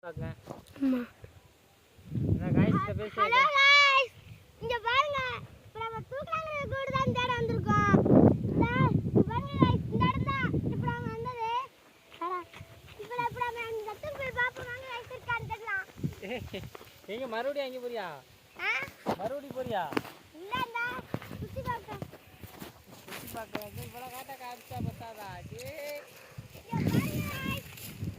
ஆமா நான் गाइस கிட்ட பேசி ஹலோ गाइस இங்க பாருங்க இப்போ நம்ம தூக்கலாங்கற கூடு தான் தேட வந்திருக்கோம் இங்க பாருங்க गाइस இந்த இடம் தான் இப்போ நாம வந்தது இப்போ நம்ம இந்த இடத்துக்கு போய் பாப்போம் வாங்க गाइस இருக்கான்னு தெரியலாம் நீங்க மறுபடியும் அங்க போறியா மறுபடியும் போறியா இல்லடா சுத்தி பார்க்க இவ்வளவு காட்ட காமிச்சா பத்தாதா டேய் இங்க பாருங்க गाइस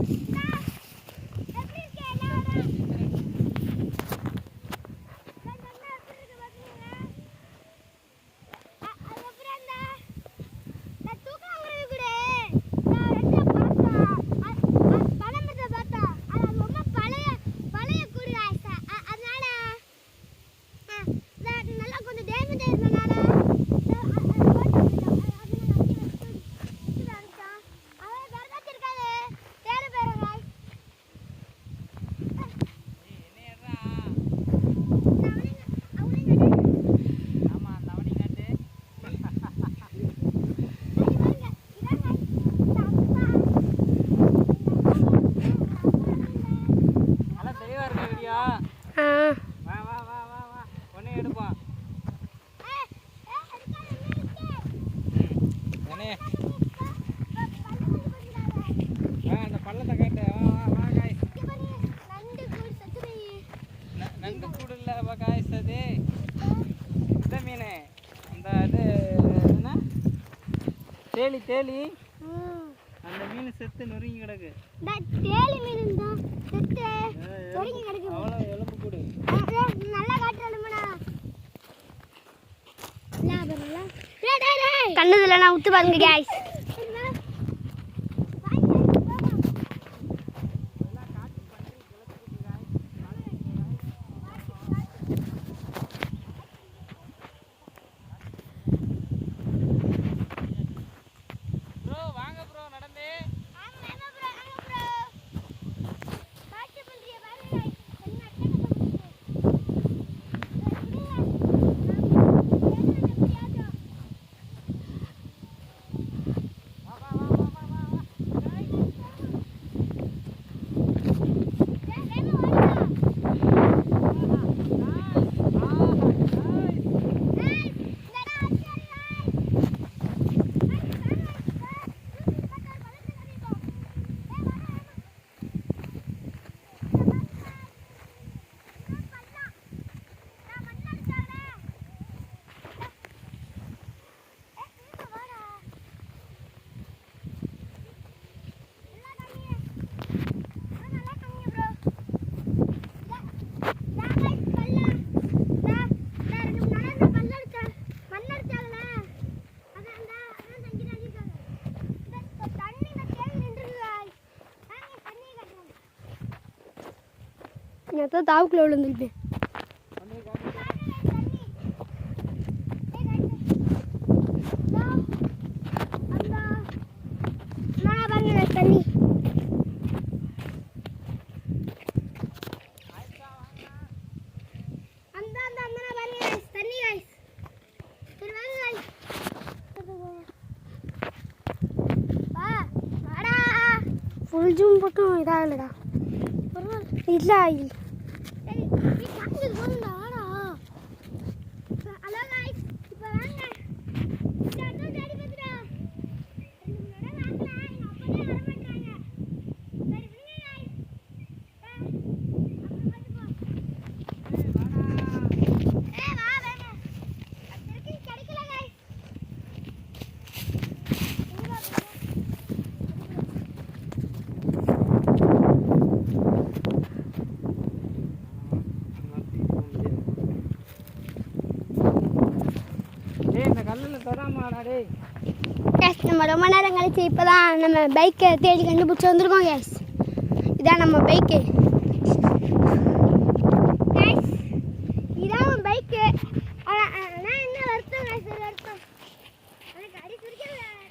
தேலி தேலி அந்த மீன் செத்து நொறுங்கி கிடக்கு தேலி மீன் தான் செத்து நொறுங்கி கிடக்கு அவ்வளவு எலும்பு கூடு நல்லா காட்டுறணும்டா லாபரல டேய் டேய் டேய் கண்ணதுல நான் உத்து பாருங்க गाइस நான் தான் தாவுக்குள்ள விழுந்துட்டேன் தண்ணி ஃபுல் ஜூம் போட்டும் இதாகலடா இல்லை ஆயில் நம்ம ரொம்ப நேரம் கழிச்சு இப்போ தான் நம்ம பைக்கை தேடி கண்டுபிடிச்சி வந்திருக்கோம் கேஸ் இதான் நம்ம பைக்கு கேஸ் இதான் பைக்கு ஆனால் என்ன வருத்தம் கேஸ் வருத்தம் எனக்கு அடி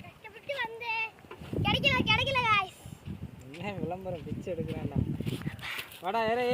கஷ்டப்பட்டு வந்து கிடைக்கல கேஸ் விளம்பரம் பிச்சு எடுக்கிறான்டா வாடா ஏறே